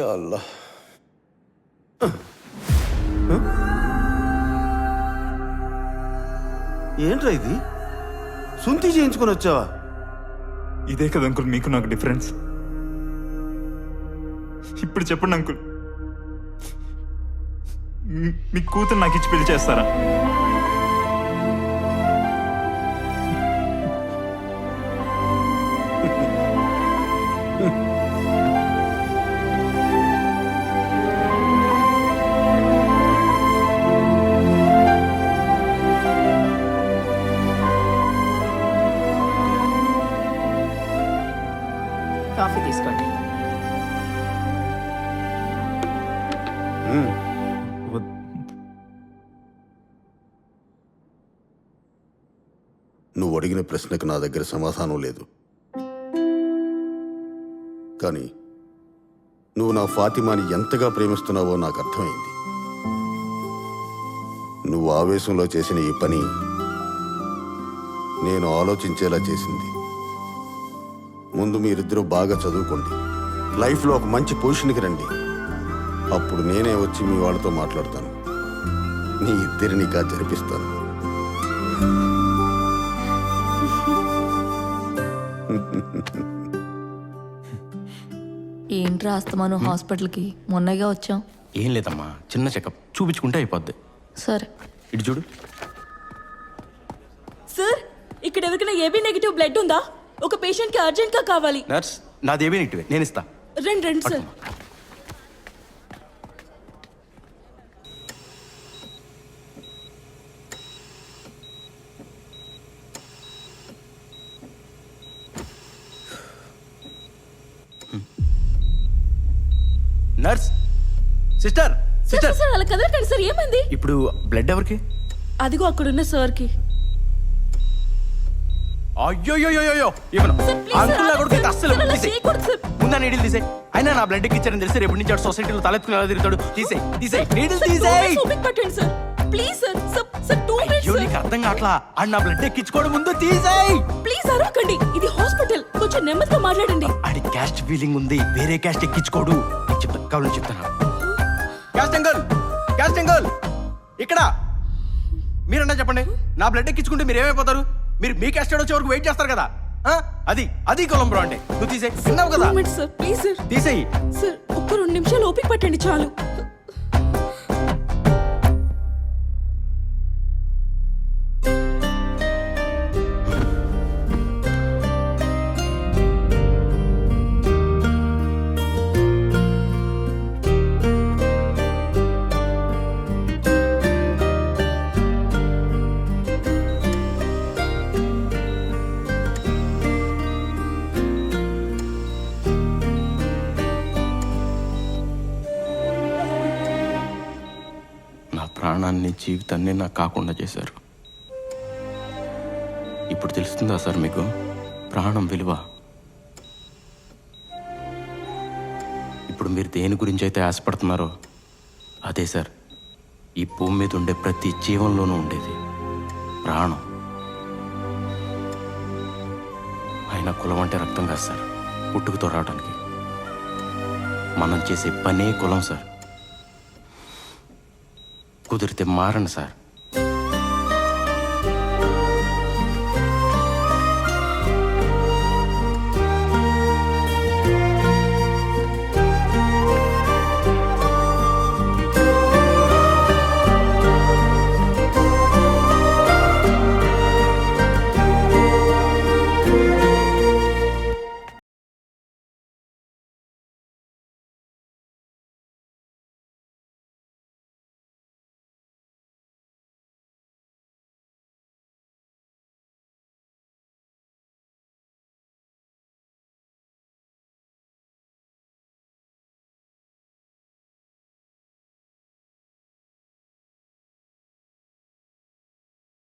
Yeah అల్లా. ఏంట్రా ఇది? సుంతి చేయించుకొని వచ్చావా? ఇదే కదా అంకుల్ మీకు నాకు డిఫరెన్స్. ఇప్పుడు చెప్పండి అంకుల్, మీ కూతురు నాకు ఇచ్చి పెళ్లి చేస్తారా? కాఫీ తీసుకోండి. నువ్వు అడిగిన ప్రశ్నకు నా దగ్గర సమాధానం లేదు. కానీ నువ్వు నా ఫాతిమాని ఎంతగా ప్రేమిస్తున్నావో నాకు అర్థమైంది. నువ్వు ఆవేశంలో చేసిన ఈ పని నేను ఆలోచించేలా చేసింది. ముందు మీరిద్దరూ బాగా చదువుకోండి, లైఫ్లో ఒక మంచి పొజిషన్కి రండి. అప్పుడు నేనే వచ్చి మీ వాళ్ళతో మాట్లాడతాను, నీ ఇద్దరిని కా జరిపిస్తాను. ఏంట్రా అస్తమాను హాస్పిటల్కి? మొన్నగా వచ్చాం. ఏం లేదమ్మా, చిన్న చెకప్, చూపించుకుంటే అయిపోద్ది. సరే ఇటు చూడు. సార్, ఇక్కడ ఎవరికైనా ఏబీ నెగిటివ్ బ్లడ్ ఉందా? ఒక పేషెంట్ కి అర్జెంట్ గా కావాలి. నర్స్, నాది ఏబీ నెగిటివ్, నేను ఇస్తా. రండి రండి sir. Nurse, sister sister, sir అలా కదలకండి సార్. ఏమైంది? ఇప్పుడు బ్లడ్ ఎవరికి? అదిగో అక్కడున్న సార్ కి. అయ్యోయ్యోయ్యో, ఇవ్వను. అంకుల్ నా కొడుకు అయితే అస్సలు తీసేయ్. ముందా నీడిల్ తీసేయ్. అయినా నా బ్లడ్ ఇచ్చారని తెలిసి రేపు నుంచి సొసైటీలో తలెత్తుకుని ఎలా తిరుగుతాడు. తీసేయ్ తీసేయ్, నీడిల్ తీసేయ్. పట్టండి sir please sir. Sir 2 minutes. అయ్యో, నీకు అర్థం కావట్లా. ఆడు నా బ్లడ్ ఎక్కించుకోవడం ముందు తీసేయ్. ప్లీజ్ అరవకండి, ఇది హాస్పిటల్. కొంచెం నెమ్మదిగా మాట్లాడండి. ఆడి క్యాస్ట్ ఫీలింగ్ ఉంది, వేరే క్యాస్ట్ ఎక్కించుకోడు. నీకు చెప్తా, కావాలని చెప్తాను. క్యాస్ట్ అంకుల్, క్యాస్ట్ అంకుల్, ఇక్కడ మీరన్నా చెప్పండి. నా బ్లడ్ ఎక్కించుకుంటే మీరు ఏమైపోతారు? మీరు మీ క్యాస్ట్ వచ్చే వరకు వెయిట్ చేస్తారు కదా. అది కొలంబ్రో అంటే. నువ్వు తీసేయ్, విన్నావు కదా. 2 మినిట్స్ సార్ ప్లీజ్ సార్. తీసేయ్ సార్, ఒక్క 2 నిమిషాలు ఓపిక పట్టండి చాలు. ప్రాణాన్ని, జీవితాన్ని నాకు కాకుండా చేశారు. ఇప్పుడు తెలుస్తుందా సార్ మీకు ప్రాణం విలువ? ఇప్పుడు మీరు దేని గురించి అయితే ఆశపడుతున్నారో అదే సార్ ఈ భూమి మీద ఉండే ప్రతి జీవంలోనూ ఉండేది, ప్రాణం. అయినా కులం అంటే రక్తం కాదు సార్, పుట్టుకతో రావడానికి. మనం చేసే పనే కులం సార్. కుదిరితే మారండి సార్.